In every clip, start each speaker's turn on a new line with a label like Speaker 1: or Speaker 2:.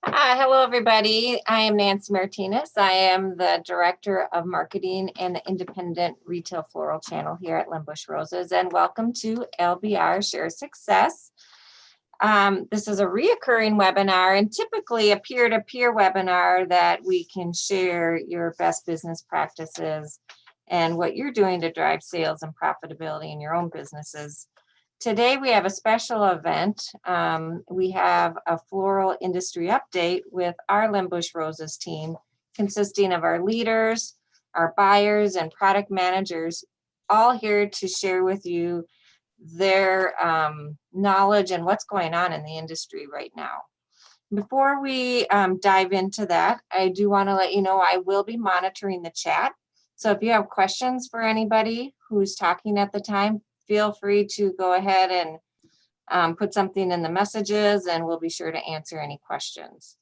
Speaker 1: Hello, everybody. I am Nancy Martinez. I am the Director of Marketing and the Independent Retail Floral Channel here at Len Busch Roses, and welcome to LBR Share Success. This is a reoccurring webinar and typically a peer-to-peer webinar that we can share your best business practices and what you're doing to drive sales and profitability in your own businesses. Today we have a special event. We have a floral industry update with our Len Busch Roses team, consisting of our leaders, our buyers, and product managers, all here to share with you their knowledge and what's going on in the industry right now. Before we dive into that, I do want to let you know I will be monitoring the chat. So if you have questions for anybody who's talking at the time, feel free to go ahead and put something in the messages and we'll be sure to answer any questions.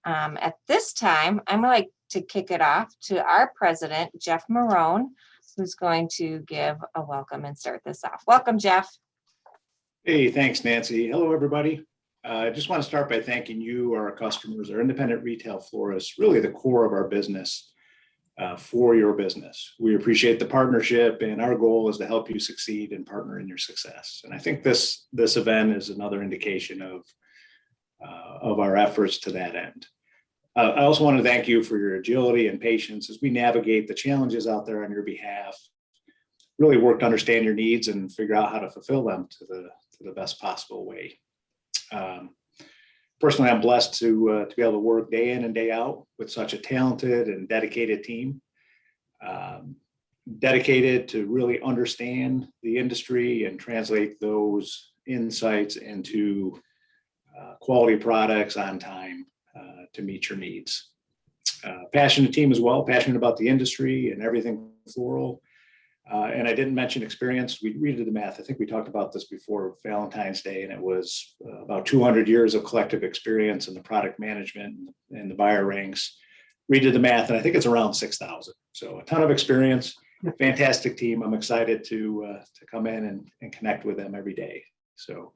Speaker 1: At this time, I'm going to kick it off to our president, Jeff Marone, who's going to give a welcome and start this off. Welcome, Jeff.
Speaker 2: Hey, thanks, Nancy. Hello, everybody. I just want to start by thanking you, our customers, our independent retail florists, really the core of our business. For your business. We appreciate the partnership, and our goal is to help you succeed and partner in your success. And I think this event is another indication of our efforts to that end. I also want to thank you for your agility and patience as we navigate the challenges out there on your behalf, really work to understand your needs and figure out how to fulfill them to the best possible way. Personally, I'm blessed to be able to work day in and day out with such a talented and dedicated team, dedicated to really understand the industry and translate those insights into quality products on time to meet your needs. Passionate team as well, passionate about the industry and everything floral. And I didn't mention experience. We redid the math. I think we talked about this before Valentine's Day, and it was about 200 years of collective experience in the product management and the buyer ranks. Redid the math, and I think it's around 6,000. So a ton of experience, fantastic team. I'm excited to come in and connect with them every day. So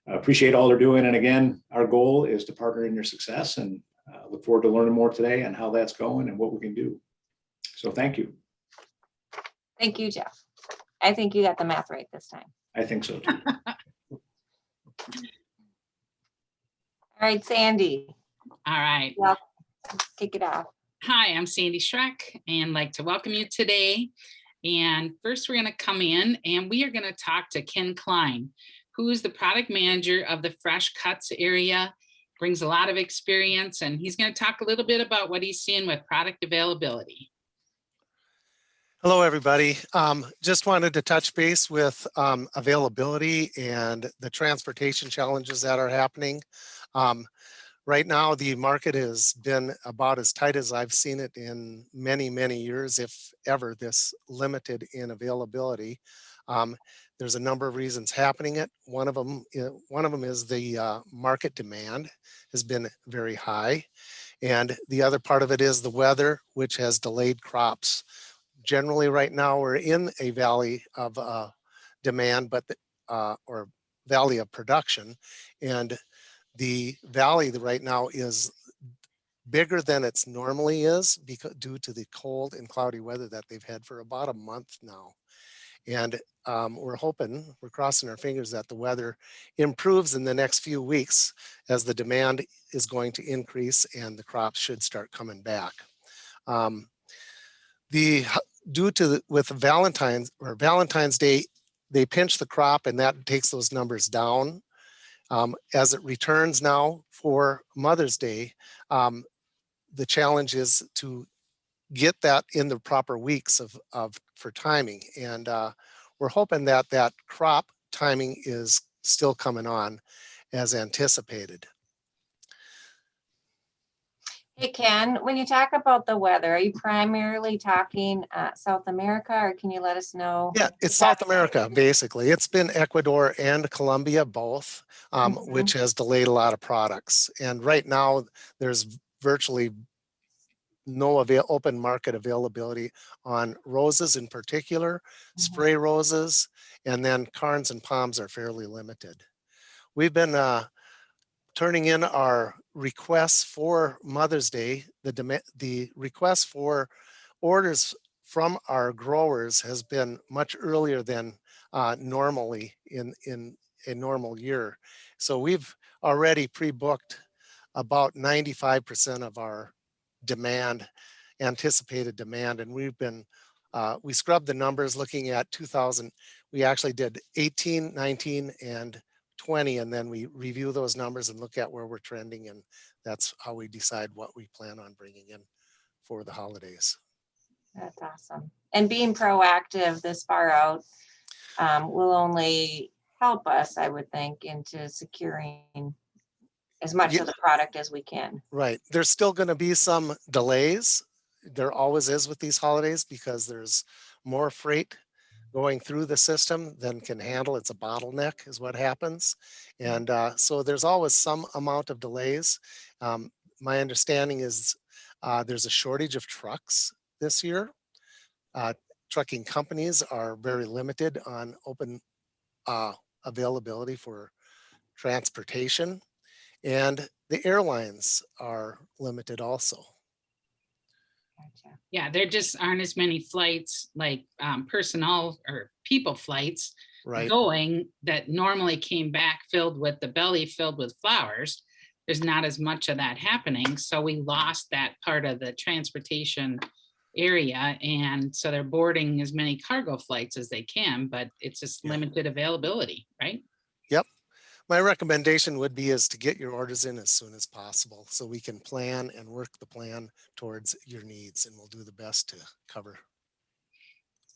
Speaker 2: I appreciate all they're doing. And again, our goal is to partner in your success, and look forward to learning more today on how that's going and what we can do. So thank you.
Speaker 1: Thank you, Jeff. I think you got the math right this time.
Speaker 2: I think so too.
Speaker 1: All right, Sandy.
Speaker 3: All right.
Speaker 1: Well, kick it off.
Speaker 3: Hi, I'm Sandy Schreck and like to welcome you today. And first we're going to come in and we are going to talk to Ken Klein, who is the product manager of the fresh cuts area, brings a lot of experience, and he's going to talk a little bit about what he's seeing with product availability.
Speaker 4: Hello, everybody. Just wanted to touch base with availability and the transportation challenges that are happening. Right now, the market has been about as tight as I've seen it in many, many years, if ever this limited in availability. There's a number of reasons happening it. One of them is the market demand has been very high. And the other part of it is the weather, which has delayed crops. Generally, right now, we're in a valley of demand, or valley of production. And the valley right now is bigger than it's normally is due to the cold and cloudy weather that they've had for about a month now. And we're crossing our fingers that the weather improves in the next few weeks as the demand is going to increase and the crops should start coming back. With Valentine's Day, they pinch the crop and that takes those numbers down. As it returns now for Mother's Day, the challenge is to get that in the proper weeks for timing. And we're hoping that crop timing is still coming on as anticipated.
Speaker 1: Hey, Ken, when you talk about the weather, are you primarily talking South America, or can you let us know?
Speaker 4: Yeah, it's South America, basically. It's been Ecuador and Colombia both, which has delayed a lot of products. And right now, there's virtually no open market availability on roses in particular, spray roses, and then carns and palms are fairly limited. We've been turning in our requests for Mother's Day, the request for orders from our growers has been much earlier than normally in a normal year. So we've already pre-booked about 95% of our demand, anticipated demand, and we've been we scrubbed the numbers looking at 2000. We actually did 18, 19, and 20, and then we review those numbers and look at where we're trending, and that's how we decide what we plan on bringing in for the holidays.
Speaker 1: That's awesome. And being proactive this far out will only help us, I would think, into securing as much of the product as we can.
Speaker 4: Right. There's still going to be some delays. There always is with these holidays because there's more freight going through the system than can handle. It's a bottleneck is what happens. And so there's always some amount of delays. My understanding is there's a shortage of trucks this year. Trucking companies are very limited on open availability for transportation, and the airlines are limited also.
Speaker 1: Gotcha.
Speaker 3: Yeah, there just aren't as many flights like personnel or people flights
Speaker 4: Right.
Speaker 3: going that normally came back filled with the belly filled with flowers. There's not as much of that happening. So we lost that part of the transportation area. And so they're boarding as many cargo flights as they can, but it's just limited availability, right?
Speaker 4: Yep. My recommendation would be is to get your orders in as soon as possible so we can plan and work the plan towards your needs, and we'll do the best to cover.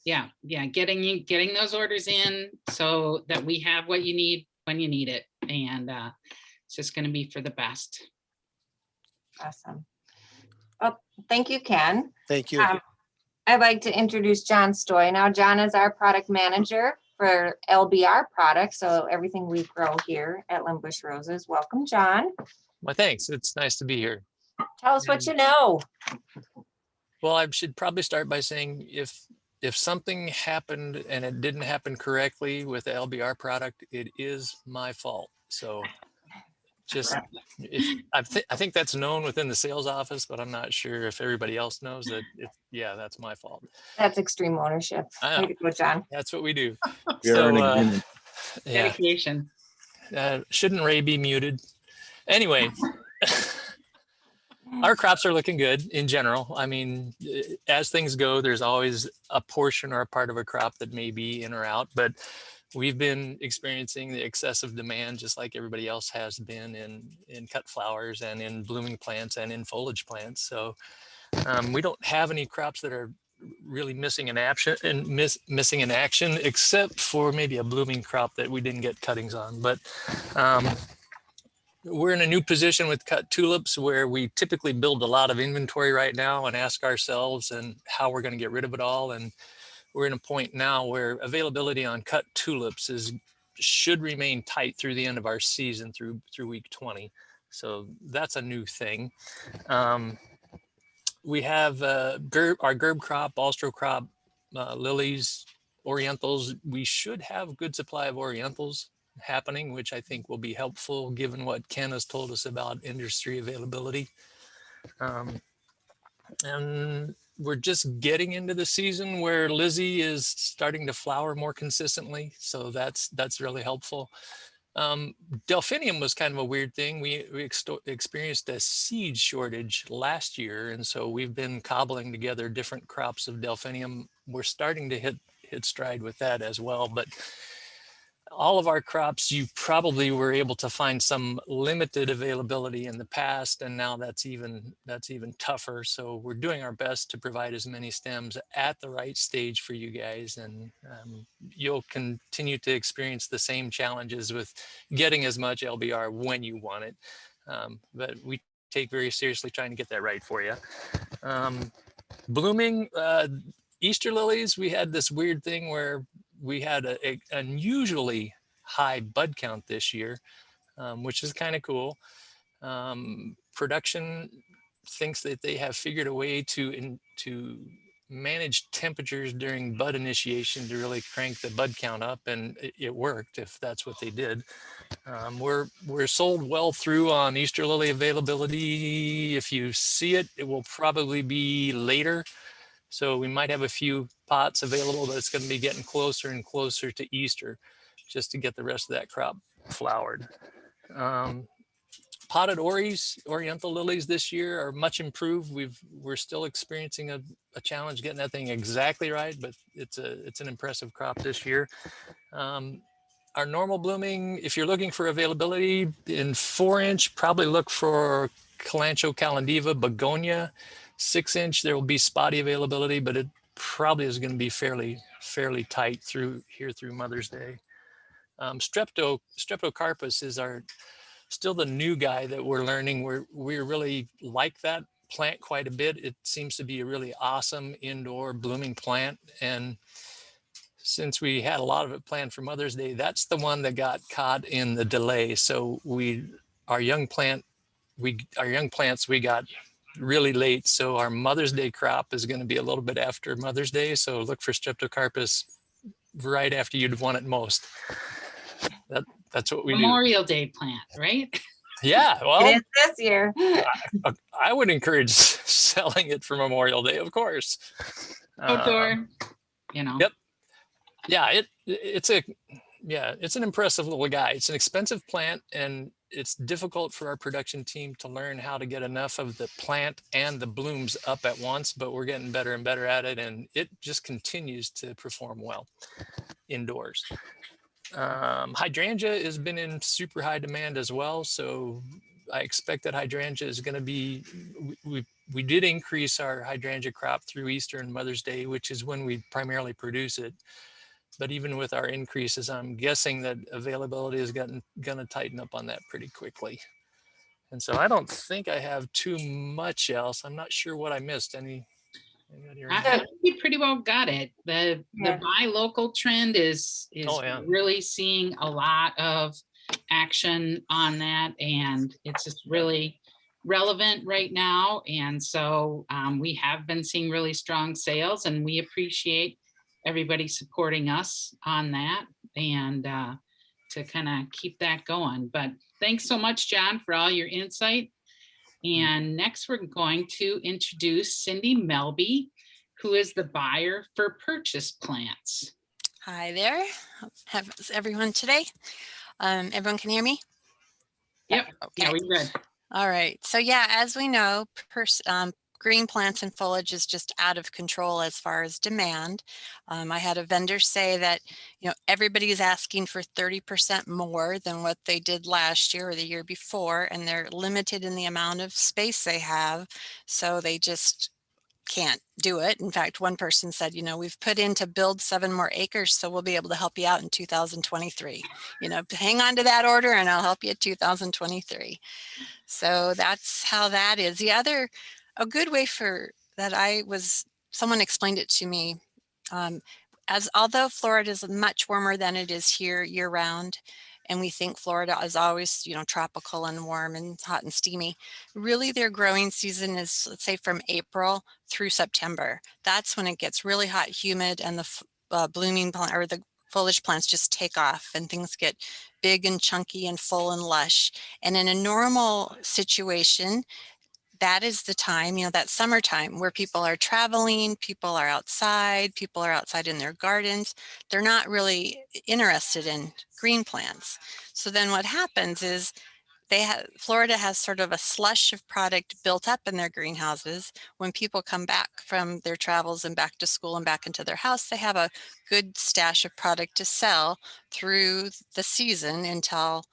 Speaker 3: Yeah, getting those orders in so that we have what you need when you need it. And it's just going to be for the best.
Speaker 1: Awesome. Well, thank you, Ken.
Speaker 4: Thank you.
Speaker 1: I'd like to introduce John Stoy. Now, John is our product manager for LBR products, so everything we grow here at Len Busch Roses. Welcome, John.
Speaker 5: Well, thanks. It's nice to be here.
Speaker 1: Tell us what you know.
Speaker 5: Well, I should probably start by saying if something happened and it didn't happen correctly with the LBR product, it is my fault. So just I think that's known within the sales office, but I'm not sure if everybody else knows that yeah, that's my fault.
Speaker 1: That's extreme ownership. Way to go, John.
Speaker 5: That's what we do.
Speaker 2: You're
Speaker 5: Yeah,
Speaker 3: Dedication.
Speaker 5: shouldn't Ray be muted? Anyway, our crops are looking good in general. I mean, as things go, there's always a portion or a part of a crop that may be in or out, but we've been experiencing the excessive demand just like everybody else has been in cut flowers and in blooming plants and in foliage plants. So we don't have any crops that are really missing in action except for maybe a blooming crop that we didn't get cuttings on. But we're in a new position with cut tulips where we typically build a lot of inventory right now and ask ourselves and how we're going to get rid of it all. And we're in a point now where availability on cut tulips should remain tight through the end of our season through week 20. So that's a new thing. We have our gerb crop, Austro crop, lilies, orientals. We should have a good supply of orientals happening, which I think will be helpful given what Ken has told us about industry availability. And we're just getting into the season where Lizzie is starting to flower more consistently. So that's really helpful. Delphinium was kind of a weird thing. We experienced a seed shortage last year. And so we've been cobbling together different crops of Delphinium. We're starting to hit stride with that as well. But all of our crops, you probably were able to find some limited availability in the past, and now that's even tougher. So we're doing our best to provide as many stems at the right stage for you guys, and you'll continue to experience the same challenges with getting as much LBR when you want it. But we take very seriously trying to get that right for you. Blooming Easter lilies, we had this weird thing where we had an unusually high bud count this year, which is kind of cool. Production thinks that they have figured a way to manage temperatures during bud initiation to really crank the bud count up, and it worked if that's what they did. We're sold well through on Easter lily availability. If you see it, it will probably be later. So we might have a few pots available, but it's going to be getting closer and closer to Easter just to get the rest of that crop flowered. Potted Oriental lilies this year are much improved. We're still experiencing a challenge getting that thing exactly right, but it's an impressive crop this year. Our normal blooming, if you're looking for availability in 4-inch, probably look for Kalanchoe calendiva, begonia. 6-inch, there will be spotty availability, but it probably is going to be fairly tight through Mother's Day. Streptocarpus is still the new guy that we're learning. We really like that plant quite a bit. It seems to be a really awesome indoor blooming plant, and since we had a lot of it planned for Mother's Day, that's the one that got caught in the delay. So our young plants we got really late. So our Mother's Day crop is going to be a little bit after Mother's Day. So look for Streptocarpus right after you'd want it most. That's what we do.
Speaker 3: Memorial Day plant, right?
Speaker 5: Yeah,
Speaker 1: It
Speaker 5: well,
Speaker 1: is this year.
Speaker 5: I would encourage selling it for Memorial Day, of course.
Speaker 3: Outdoor, you know.
Speaker 5: Yep. Yeah, it's an impressive little guy. It's an expensive plant, and it's difficult for our production team to learn how to get enough of the plant and the blooms up at once, but we're getting better and better at it, and it just continues to perform well indoors. Hydrangea has been in super high demand as well, so I expect that hydrangea is going to be, we did increase our hydrangea crop through Easter and Mother's Day, which is when we primarily produce it. But even with our increases, I'm guessing that availability is going to tighten up on that pretty quickly. And so I don't think I have too much else. I'm not sure what I missed. Anybody
Speaker 3: I think you pretty well got it. The buy local trend is really seeing a lot of action on that, and it's just really relevant right now. And so we have been seeing really strong sales, and we appreciate everybody supporting us on that, and to kind of keep that going. But thanks so much, John, for all your insight. And next we're going to introduce Cindy Melby, who is the buyer for purchase plants.
Speaker 6: Hi there. Have everyone today? Everyone can hear me?
Speaker 3: Yep.
Speaker 6: Okay.
Speaker 3: Yeah, we're good.
Speaker 6: All right. So yeah, as we know, green plants and foliage is just out of control as far as demand. I had a vendor say that, everybody is asking for 30% more than what they did last year or the year before, and they're limited in the amount of space they have. So they just can't do it. In fact, one person said, we've put in to build 7 more acres, so we'll be able to help you out in 2023. Hang on to that order and I'll help you 2023. So that's how that is. A good way someone explained it to me, although Florida is much warmer than it is here year round, and we think Florida is always, tropical and warm and hot and steamy, really their growing season is, let's say, from April through September. That's when it gets really hot, humid, and the blooming plant or the foliage plants just take off and things get big and chunky and full and lush. And in a normal situation, that is the time, that summertime where people are traveling, people are outside in their gardens. They're not really interested in green plants. So then what happens is Florida has sort of a slush of product built up in their greenhouses. When people come back from their travels and back to school and back into their house, they have a good stash of product to sell through the season until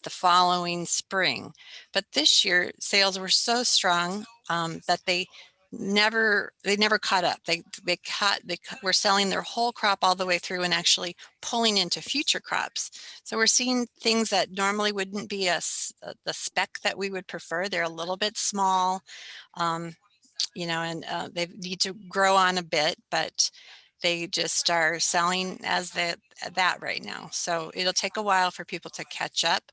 Speaker 6: the following spring. But this year sales were so strong that they never caught up. They were selling their whole crop all the way through and actually pulling into future crops. So we're seeing things that normally wouldn't be the spec that we would prefer. They're a little bit small, and they need to grow on a bit, but they just are selling as that right now. So it'll take a while for people to catch up.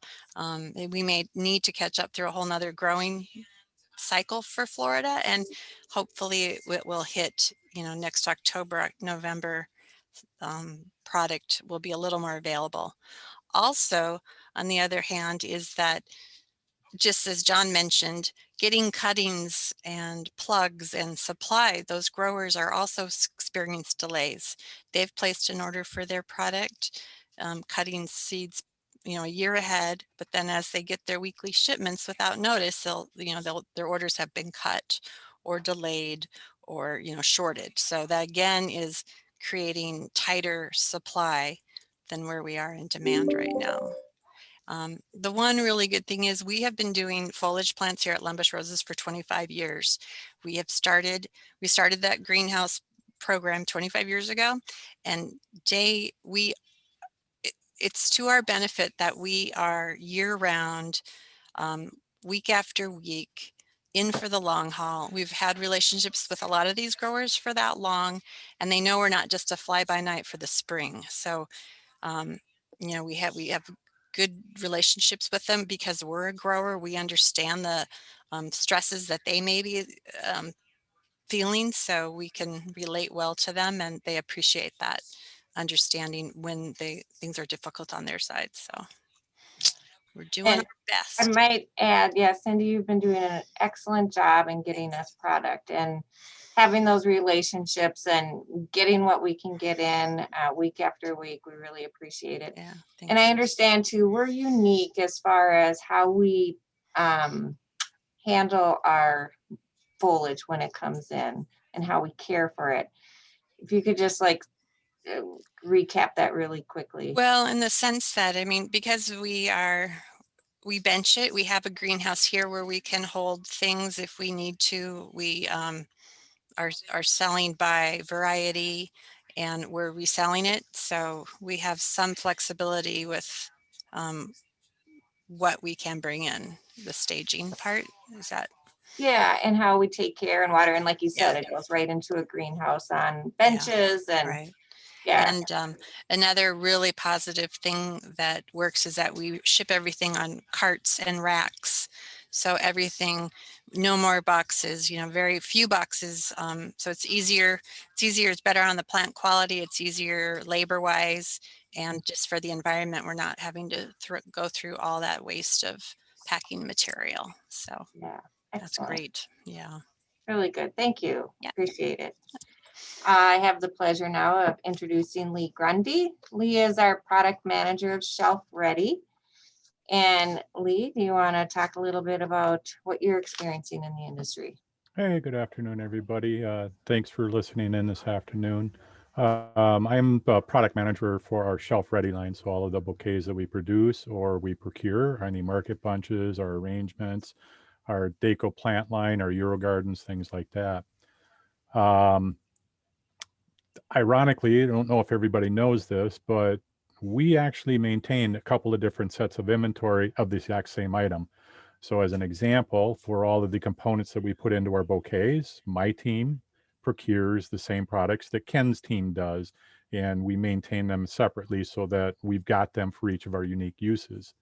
Speaker 6: We may need to catch up through a whole nother growing cycle for Florida, and hopefully it will hit, next October, November, product will be a little more available. Also, on the other hand, is that just as John mentioned, getting cuttings and plugs and supply, those growers are also experiencing delays. They've placed an order for their product, cutting seeds, a year ahead, but then as they get their weekly shipments without notice, their orders have been cut or delayed or, shorted. So that again is creating tighter supply than where we are in demand right now. The one really good thing is we have been doing foliage plants here at Len Busch Roses for 25 years. We started that greenhouse program 25 years ago, and it's to our benefit that we are year round, week after week, in for the long haul. We've had relationships with a lot of these growers for that long, and they know we're not just a fly by night for the spring. So, we have good relationships with them because we're a grower. We understand the stresses that they may be feeling, so we can relate well to them, and they appreciate that understanding when things are difficult on their side. So we're doing
Speaker 1: And
Speaker 6: our
Speaker 1: I
Speaker 6: best.
Speaker 1: might add, yes, Cindy, you've been doing an excellent job in getting us product and having those relationships and getting what we can get in week after week. We really appreciate it.
Speaker 6: Yeah,
Speaker 1: And I understand too, we're unique as far as how we handle our foliage when it comes in and how we care for it. If you could just recap that really quickly.
Speaker 6: Well, in the sense that, because we bench it, we have a greenhouse here where we can hold things if we need to. We are selling by variety, and we're reselling it. So we have some flexibility with what we can bring in. The staging part, is that?
Speaker 1: Yeah, and how we take care and water. And like you
Speaker 6: Yeah.
Speaker 1: said, it goes right into a greenhouse on benches and
Speaker 6: Right.
Speaker 1: yeah.
Speaker 6: And another really positive thing that works is that we ship everything on carts and racks. So everything, no more boxes, very few boxes. So it's easier. It's better on the plant quality. It's easier labor wise. And just for the environment, we're not having to go through all that waste of packing material. So
Speaker 1: Yeah,
Speaker 6: that's
Speaker 1: excellent.
Speaker 6: great. Yeah.
Speaker 1: Really good. Thank you.
Speaker 6: Yeah.
Speaker 1: Appreciate it. I have the pleasure now of introducing Lee Grundy. Lee is our product manager of Shelf Ready. And Lee, do you want to talk a little bit about what you're experiencing in the industry?
Speaker 7: Hey, good afternoon, everybody. Thanks for listening in this afternoon. I'm the product manager for our Shelf Ready line, so all of the bouquets that we produce or we procure, any market bunches, our arrangements, our Deco plant line, our Euro Gardens, things like that. Ironically, I don't know if everybody knows this, but we actually maintain a couple of different sets of inventory of the exact same item. So as an example, for all of the components that we put into our bouquets, my team procures the same products that Ken's team does, and we maintain them separately so that we've got them for each of our unique uses.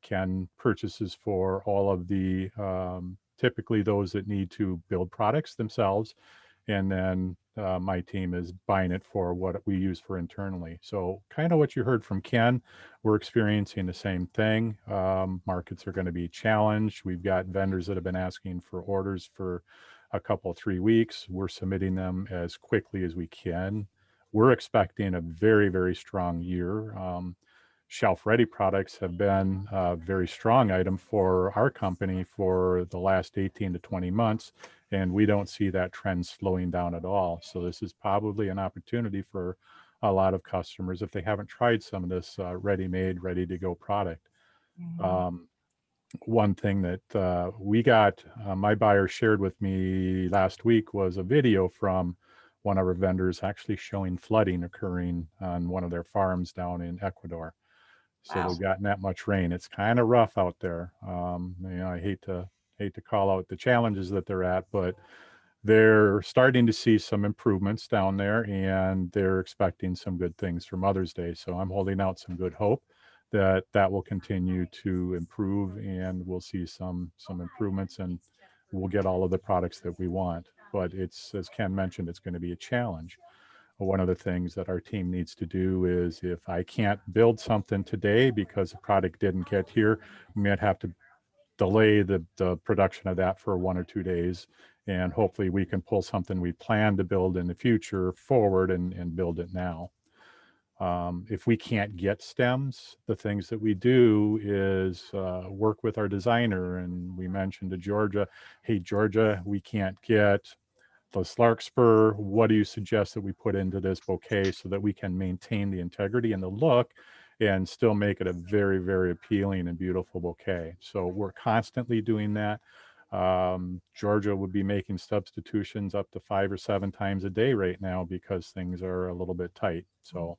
Speaker 7: Ken purchases for all of the, typically those that need to build products themselves, and then my team is buying it for what we use for internally. So kind of what you heard from Ken, we're experiencing the same thing. Markets are going to be challenged. We've got vendors that have been asking for orders for a couple, 3 weeks. We're submitting them as quickly as we can. We're expecting a very, very strong year. Shelf Ready products have been a very strong item for our company for the last 18 to 20 months, and we don't see that trend slowing down at all. So this is probably an opportunity for a lot of customers if they haven't tried some of this ready-made, ready-to-go product. One thing that we got, my buyer shared with me last week was a video from one of our vendors actually showing flooding occurring on one of their farms down in Ecuador. So
Speaker 1: Wow.
Speaker 7: they've gotten that much rain. It's kind of rough out there. I hate to call out the challenges that they're at, but they're starting to see some improvements down there, and they're expecting some good things for Mother's Day. So I'm holding out some good hope that that will continue to improve, and we'll see some improvements. And we'll get all of the products that we want. But it's, as Ken mentioned, it's going to be a challenge. One of the things that our team needs to do is, if I can't build something today because the product didn't get here, we might have to delay the production of that for 1 or 2 days. And hopefully we can pull something we plan to build in the future forward and build it now. If we can't get stems, the things that we do is work with our designer. And we mentioned to Georgia, hey, Georgia, we can't get the larkspur. What do you suggest that we put into this bouquet so that we can maintain the integrity and the look and still make it a very, very appealing and beautiful bouquet? So we're constantly doing that. Georgia would be making substitutions up to 5 or 7 times a day right now because things are a little bit tight. So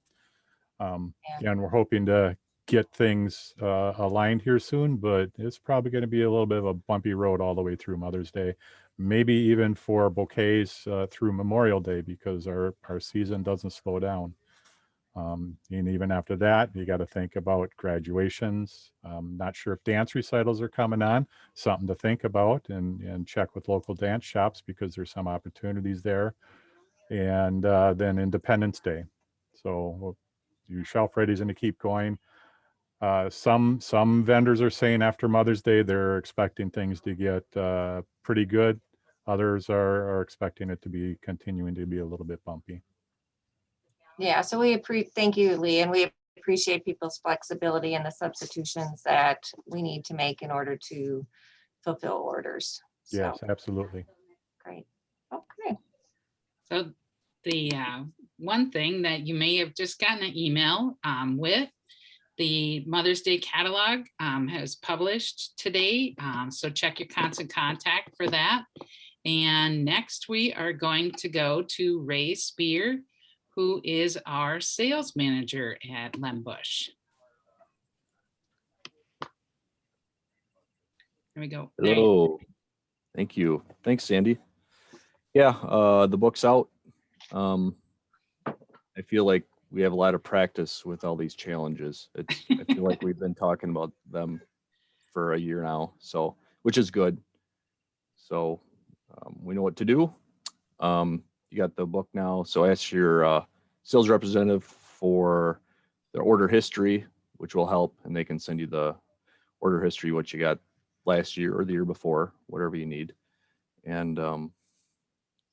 Speaker 7: again, we're hoping to get things aligned here soon, but it's probably going to be a little bit of a bumpy road all the way through Mother's Day, maybe even for bouquets through Memorial Day, because our season doesn't slow down. And even after that, you got to think about graduations. Not sure if dance recitals are coming on, something to think about, and check with local dance shops because there's some opportunities there. And then Independence Day. So your shelf ready is going to keep going. Some vendors are saying after Mother's Day, they're expecting things to get pretty good. Others are expecting it to be continuing to be a little bit bumpy.
Speaker 1: Yeah, so we thank you, Lee, and we appreciate people's flexibility and the substitutions that we need to make in order to fulfill orders.
Speaker 7: Yes,
Speaker 1: So,
Speaker 7: absolutely.
Speaker 1: great. Okay.
Speaker 3: So the one thing that you may have just gotten an email with, the Mother's Day catalog has published today. So check your constant contact for that. And next we are going to go to Ray Spear, who is our sales manager at Len Busch. There we go.
Speaker 8: Hello. Thank you. Thanks, Sandy. Yeah, the book's out. I feel like we have a lot of practice with all these challenges. I feel like we've been talking about them for a year now, so, which is good. So we know what to do. You got the book now, so ask your sales representative for the order history, which will help, and they can send you the order history, what you got last year or the year before, whatever you need. And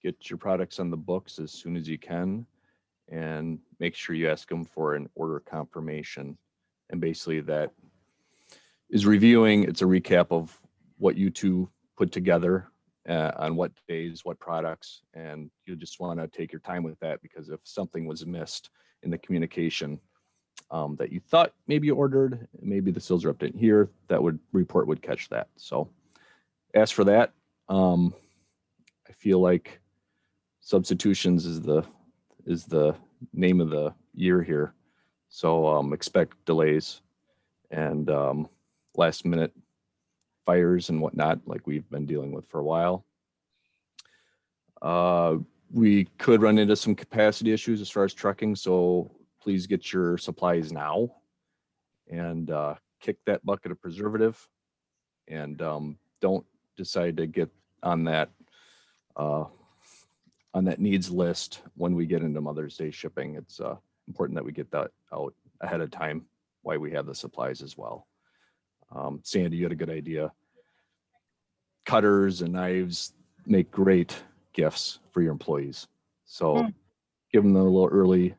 Speaker 8: get your products on the books as soon as you can, and make sure you ask them for an order confirmation. And basically that is reviewing, it's a recap of what you two put together on what days, what products, and you just want to take your time with that, because if something was missed in the communication that you thought maybe you ordered, maybe the sales rep didn't hear, that report would catch that. So ask for that. I feel like substitutions is the name of the year here. So expect delays and last minute fires and whatnot, like we've been dealing with for a while. We could run into some capacity issues as far as trucking, so please get your supplies now and kick that bucket of preservative, and don't decide to get on that needs list when we get into Mother's Day shipping. It's important that we get that out ahead of time, why we have the supplies as well. Sandy, you had a good idea. Cutters and knives make great gifts for your employees. So give them a little early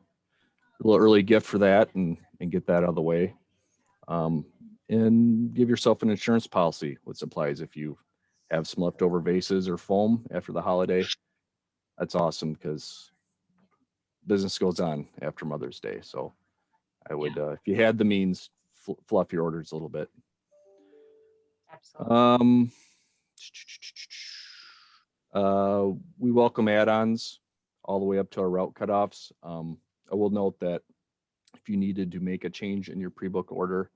Speaker 8: gift for that, and get that out of the way. And give yourself an insurance policy with supplies. If you have some leftover vases or foam after the holiday, that's awesome, because business goes on after Mother's Day. So I would, if you had the means, fluff your orders a little bit.
Speaker 1: Absolutely.
Speaker 8: We welcome add-ons all the way up to our route cutoffs. I will note that if you needed to make a change in your pre-book order,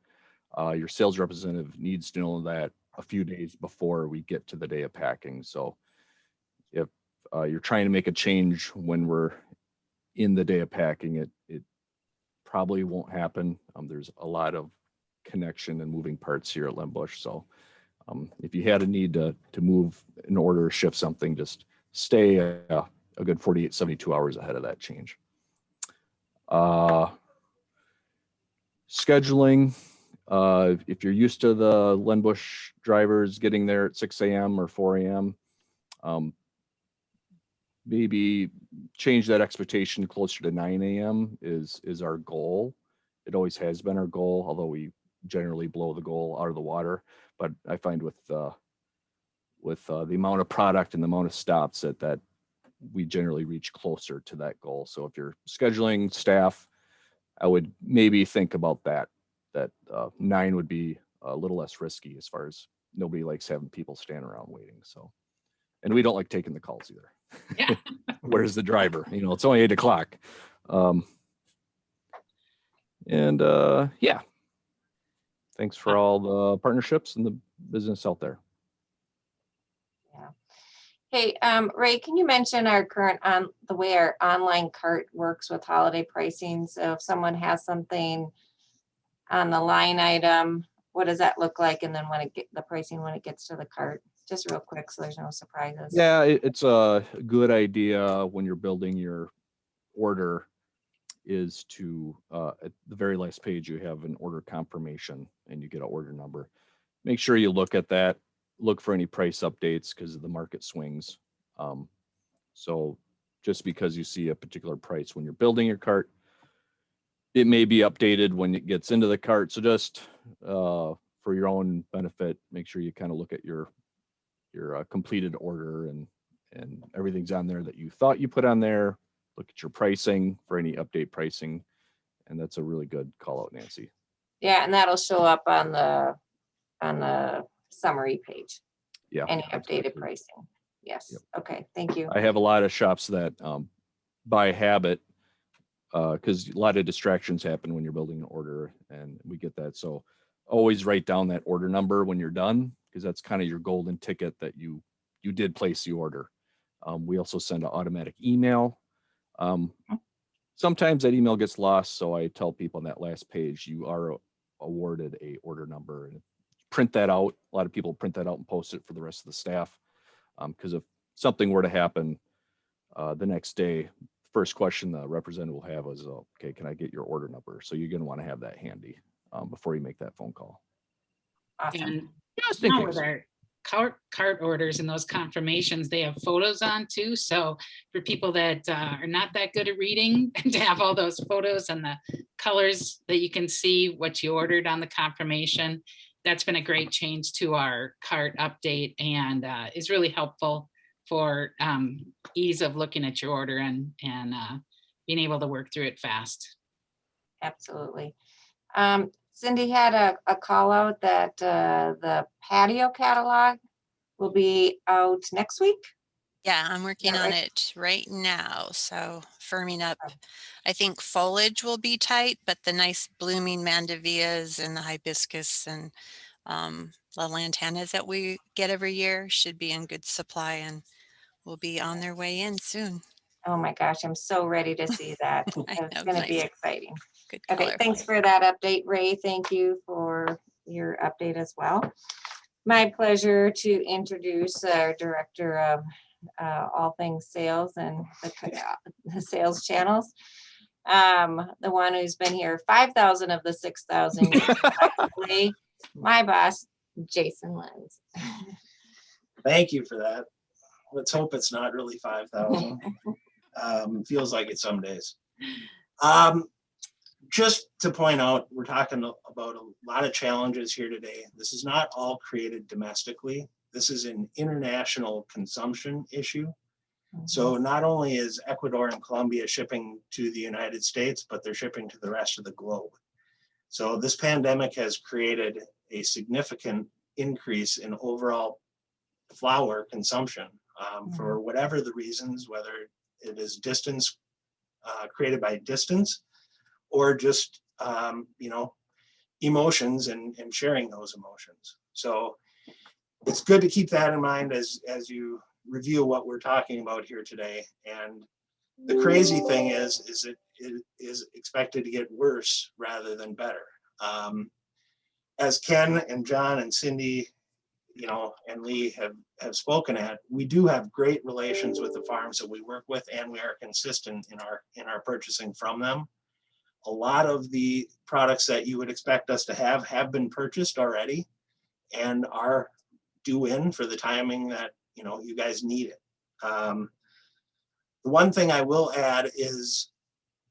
Speaker 8: your sales representative needs to know that a few days before we get to the day of packing. So if you're trying to make a change when we're in the day of packing, it probably won't happen. There's a lot of connection and moving parts here at Len Busch. So If you had a need to move an order, shift something, just stay a good 48, 72 hours ahead of that change. Scheduling, if you're used to the Len Busch drivers getting there at 6 a.m. or 4 a.m., maybe change that expectation closer to 9 a.m. is our goal. It always has been our goal, although we generally blow the goal out of the water. But I find with the amount of product and the amount of stops that we generally reach closer to that goal. So if you're scheduling staff, I would maybe think about that 9 would be a little less risky, as far as nobody likes having people stand around waiting. So, and we don't like taking the calls either.
Speaker 3: Yeah.
Speaker 8: Where's the driver? It's only 8 o'clock. Yeah. Thanks for all the partnerships and the business out there.
Speaker 1: Yeah. Hey, Ray, can you mention our current the way our online cart works with holiday pricing? So if someone has something on the line item, what does that look like? And then the pricing when it gets to the cart, just real quick, so there's no surprises.
Speaker 8: Yeah, it's a good idea when you're building your order is to, at the very last page, you have an order confirmation and you get an order number. Make sure you look at that, look for any price updates because of the market swings. So just because you see a particular price when you're building your cart, it may be updated when it gets into the cart. So just for your own benefit, make sure you kind of look at your completed order and everything's on there that you thought you put on there. Look at your pricing for any update pricing. And that's a really good call out, Nancy.
Speaker 1: Yeah, and that'll show up on the summary page.
Speaker 8: Yeah.
Speaker 1: Any updated pricing. Yes.
Speaker 8: Yep.
Speaker 1: Okay, thank you.
Speaker 8: I have a lot of shops that by habit, because a lot of distractions happen when you're building an order, and we get that. So always write down that order number when you're done, because that's kind of your golden ticket that you did place the order. We also send an automatic email. Sometimes that email gets lost, so I tell people on that last page, you are awarded a order number, and print that out. A lot of people print that out and post it for the rest of the staff. Because if something were to happen the next day, first question the representative will have is, okay, can I get your order number? So you're going to want to have that handy before you make that phone call.
Speaker 1: Awesome.
Speaker 3: And
Speaker 8: Just in
Speaker 3: now
Speaker 8: case.
Speaker 3: with our cart orders and those confirmations, they have photos on too. So for people that are not that good at reading, to have all those photos and the colors that you can see what you ordered on the confirmation, that's been a great change to our cart update, and is really helpful for ease of looking at your order and being able to work through it fast.
Speaker 1: Absolutely. Cindy had a call out that the patio catalog will be out next week.
Speaker 6: Yeah, I'm working
Speaker 1: that
Speaker 6: on
Speaker 1: right?
Speaker 6: it right now. So firming up. I think foliage will be tight, but the nice blooming mandavillas and the hibiscus and the lantanas that we get every year should be in good supply and will be on their way in soon.
Speaker 1: Oh my gosh, I'm so ready to see that.
Speaker 6: I
Speaker 1: It's
Speaker 6: know,
Speaker 1: going to be
Speaker 6: nice.
Speaker 1: exciting.
Speaker 6: Good
Speaker 1: Okay,
Speaker 6: color.
Speaker 1: thanks for that update, Ray. Thank you for your update as well. My pleasure to introduce our Director of all things sales and the sales channels. The one who's been here 5,000 of the 6,000 years. My boss, Jason Lenz.
Speaker 9: Thank you for that. Let's hope it's not really 5,000. Feels like it some days. Just to point out, we're talking about a lot of challenges here today. This is not all created domestically. This is an international consumption issue. So not only is Ecuador and Colombia shipping to the United States, but they're shipping to the rest of the globe. So this pandemic has created a significant increase in overall flower consumption for whatever the reasons, whether it is distance created by distance or just emotions and sharing those emotions. So it's good to keep that in mind as you review what we're talking about here today. And the crazy thing is it is expected to get worse rather than better. As Ken and John and Cindy you know, and Lee have spoken at, we do have great relations with the farms that we work with, and we are consistent in our purchasing from them. A lot of the products that you would expect us to have been purchased already and are due in for the timing that, you know, you guys need it. The one thing I will add is,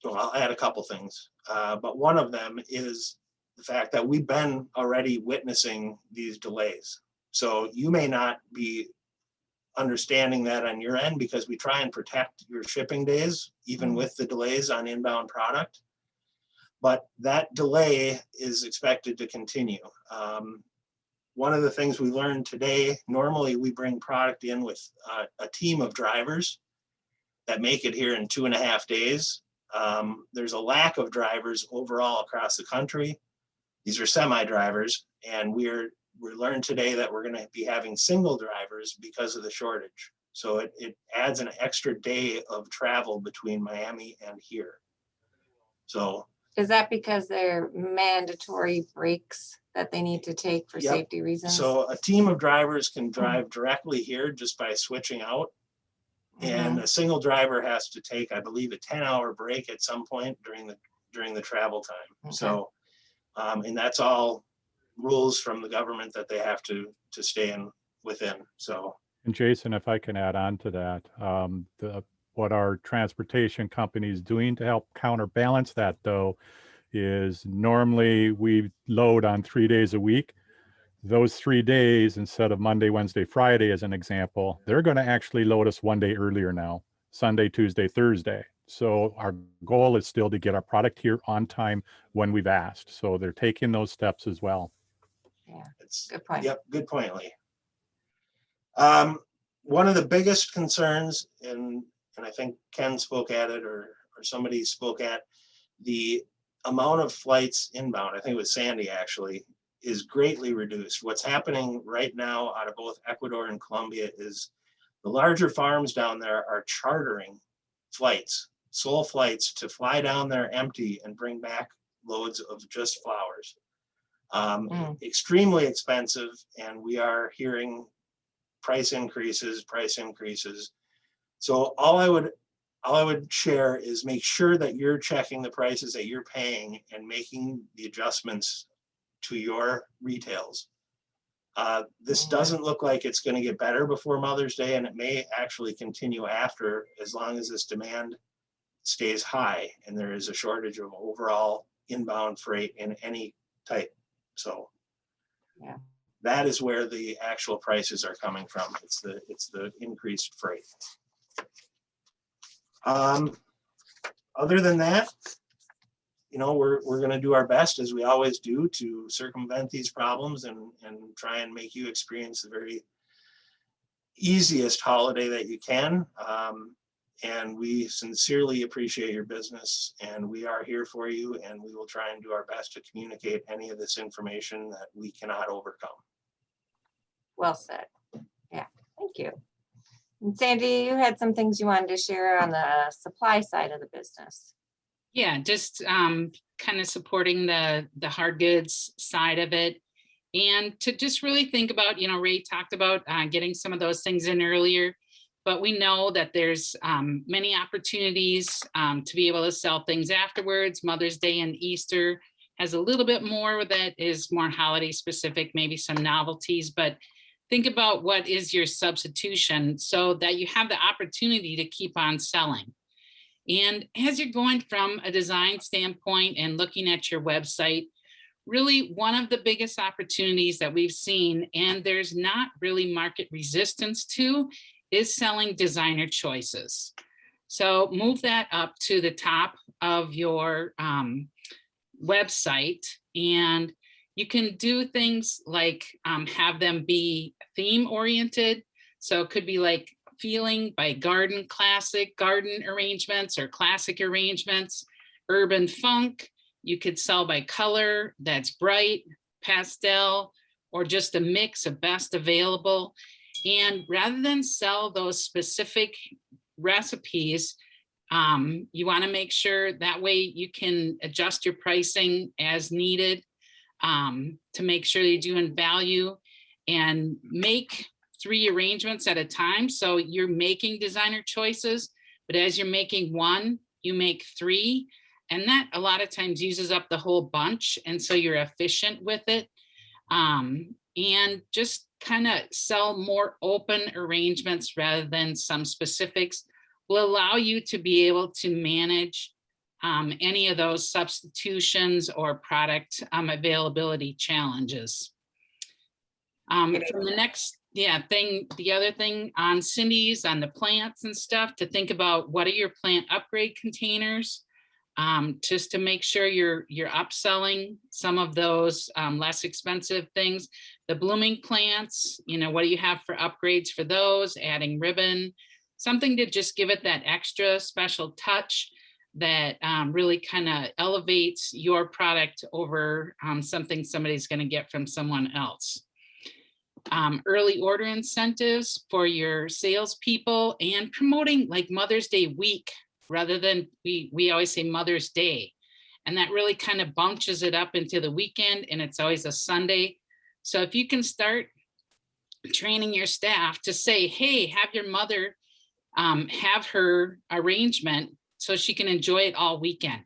Speaker 9: well, I'll add a couple things, but one of them is the fact that we've been already witnessing these delays. So you may not be understanding that on your end, because we try and protect your shipping days, even with the delays on inbound product. But that delay is expected to continue. One of the things we learned today, normally we bring product in with a team of drivers that make it here in 2.5 days. There's a lack of drivers overall across the country. These are semi-drivers, and we learned today that we're going to be having single drivers because of the shortage. So it adds an extra day of travel between Miami and here. So
Speaker 1: Is that because they're mandatory breaks that they need to take for
Speaker 9: Yep.
Speaker 1: safety reasons?
Speaker 9: So a team of drivers can drive directly here just by switching out. And a single driver has to take, I believe, a 10-hour break at some point during the travel time.
Speaker 1: Okay.
Speaker 9: So, and that's all rules from the government that they have to stay within. So,
Speaker 7: And Jason, if I can add on to that, what our transportation company is doing to help counterbalance that, though, is normally we load on 3 days a week. Those 3 days, instead of Monday, Wednesday, Friday, as an example, they're going to actually load us 1 day earlier now, Sunday, Tuesday, Thursday. So our goal is still to get our product here on time when we've asked. So they're taking those steps as well.
Speaker 1: Yeah,
Speaker 9: it's
Speaker 1: good point.
Speaker 9: Yep, good point, Lee. One of the biggest concerns, and I think Ken spoke at it, or somebody spoke at, the amount of flights inbound, I think it was Sandy actually, is greatly reduced. What's happening right now out of both Ecuador and Colombia is the larger farms down there are chartering flights, sole flights, to fly down there empty and bring back loads of just flowers. Extremely expensive, and we are hearing price increases. So all I would share is make sure that you're checking the prices that you're paying and making the adjustments to your retails. This doesn't look like it's going to get better before Mother's Day, and it may actually continue after, as long as this demand stays high and there is a shortage of overall inbound freight in any type. So
Speaker 1: Yeah.
Speaker 9: that is where the actual prices are coming from. It's the increased freight. Other than that, you know, we're going to do our best, as we always do, to circumvent these problems and try and make you experience the very easiest holiday that you can. And we sincerely appreciate your business, and we are here for you, and we will try and do our best to communicate any of this information that we cannot overcome.
Speaker 1: Well said. Yeah, thank you. And Sandy, you had some things you wanted to share on the supply side of the business.
Speaker 3: Yeah, just kind of supporting the hard goods side of it, and to just really think about, you know, Ray talked about getting some of those things in earlier, but we know that there's many opportunities to be able to sell things afterwards. Mother's Day and Easter has a little bit more that is more holiday specific, maybe some novelties, but think about what is your substitution so that you have the opportunity to keep on selling. And as you're going from a design standpoint and looking at your website, really one of the biggest opportunities that we've seen, and there's not really market resistance to, is selling designer choices. So move that up to the top of your website, and you can do things like have them be theme oriented. So it could be like Feeling by Garden Classic garden arrangements or classic arrangements, urban funk. You could sell by color, that's bright, pastel, or just a mix of best available. And rather than sell those specific recipes, you want to make sure that way you can adjust your pricing as needed to make sure you're doing value. and make 3 arrangements at a time. So you're making designer choices, but as you're making one, you make 3. And that a lot of times uses up the whole bunch. And so you're efficient with it. And just kind of sell more open arrangements rather than some specifics will allow you to be able to manage any of those substitutions or product availability challenges. From the next, the other thing on Cindy's, on the plants and stuff, to think about what are your plant upgrade containers, just to make sure you're upselling some of those less expensive things. The blooming plants, you know, what do you have for upgrades for those? Adding ribbon, something to just give it that extra special touch that really kind of elevates your product over something somebody's going to get from someone else. Early order incentives for your salespeople, and promoting like Mother's Day week rather than we always say Mother's Day. And that really kind of bunches it up into the weekend, and it's always a Sunday. So if you can start training your staff to say, hey, have your mother have her arrangement so she can enjoy it all weekend.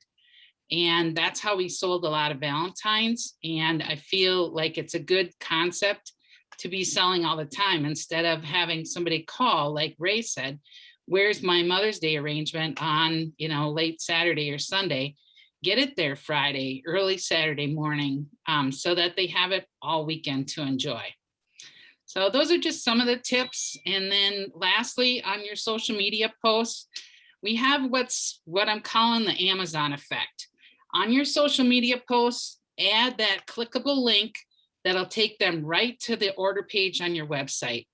Speaker 3: And that's how we sold a lot of Valentines. And I feel like it's a good concept to be selling all the time, instead of having somebody call, like Ray said, where's my Mother's Day arrangement on, you know, late Saturday or Sunday? Get it there Friday, early Saturday morning, so that they have it all weekend to enjoy. So those are just some of the tips. And then lastly, on your social media posts, we have what I'm calling the Amazon effect. On your social media posts, add that clickable link that'll take them right to the order page on your website,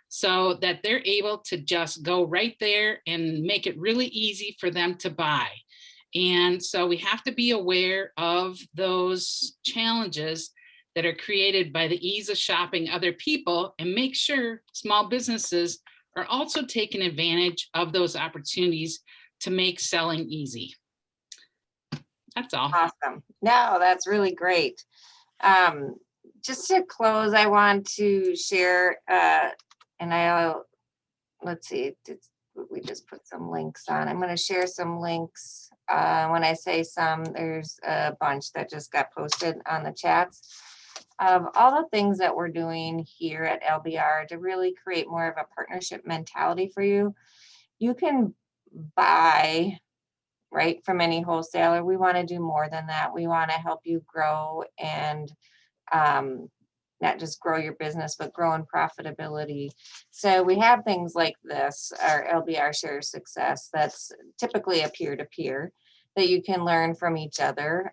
Speaker 3: so that they're able to just go right there and make it really easy for them to buy. And so we have to be aware of those challenges that are created by the ease of shopping other people, and make sure small businesses are also taking advantage of those opportunities to make selling easy. That's all.
Speaker 1: Awesome. No, that's really great. Just to close, I want to share, let's see, we just put some links on. I'm going to share some links. When I say some, there's a bunch that just got posted on the chats of all the things that we're doing here at LBR to really create more of a partnership mentality for you. You can buy right from any wholesaler. We want to do more than that. We want to help you grow and not just grow your business, but grow in profitability. So we have things like this, our LBR Share Success, that's typically a peer-to-peer that you can learn from each other.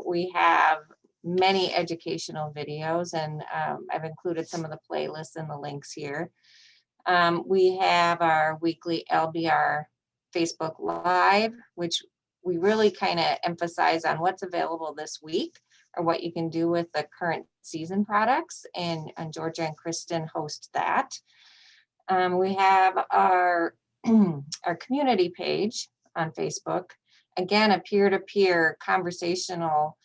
Speaker 1: We have many educational videos, and I've included some of the playlists and the links here. We have our weekly LBR Facebook Live, which we really kind of emphasize on what's available this week or what you can do with the current season products, and Georgia and Kristen host that. We have our community page on Facebook, again, a peer-to-peer conversational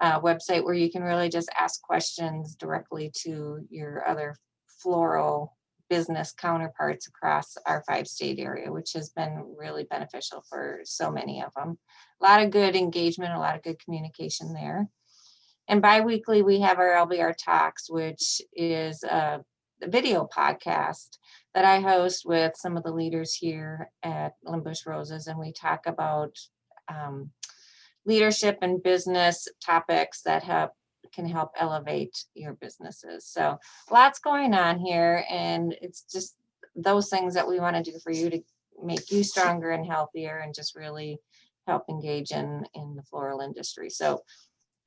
Speaker 1: website where you can really just ask questions directly to your other floral business counterparts across our 5-state area, which has been really beneficial for so many of them. A lot of good engagement, a lot of good communication there. And bi-weekly, we have our LBR Talks, which is a video podcast that I host with some of the leaders here at Len Busch Roses, and we talk about leadership and business topics that can help elevate your businesses. So lots going on here, and it's just those things that we want to do for you to make you stronger and healthier, and just really help engage in the floral industry. So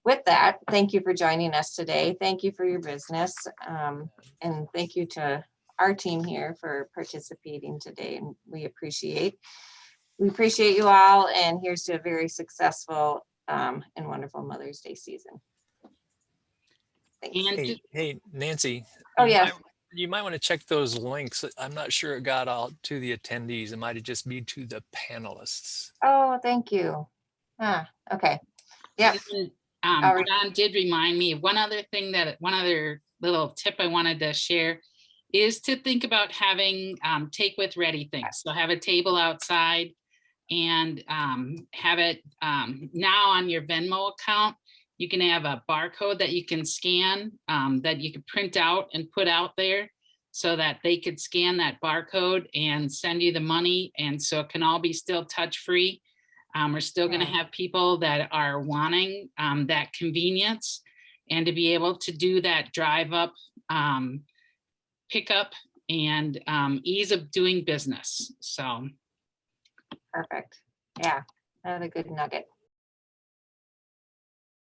Speaker 1: with that, thank you for joining us today. Thank you for your business. And thank you to our team here for participating today. And we appreciate you all. And here's to a very successful and wonderful Mother's Day season. Thanks.
Speaker 3: And
Speaker 5: Hey, Nancy.
Speaker 1: Oh, yeah.
Speaker 5: You might want to check those links. I'm not sure it got out to the attendees. It might have just be to the panelists.
Speaker 1: Oh, thank you. Okay. Yeah.
Speaker 3: John did remind me of one other little tip I wanted to share is to think about having take with ready things. So have a table outside and have it now on your Venmo account. You can have a barcode that you can scan that you could print out and put out there so that they could scan that barcode and send you the money. And so it can all be still touch free. We're still going to have people that are wanting that convenience and to be able to do that drive up pickup and ease of doing business. So
Speaker 1: Perfect. Yeah, that's a good nugget.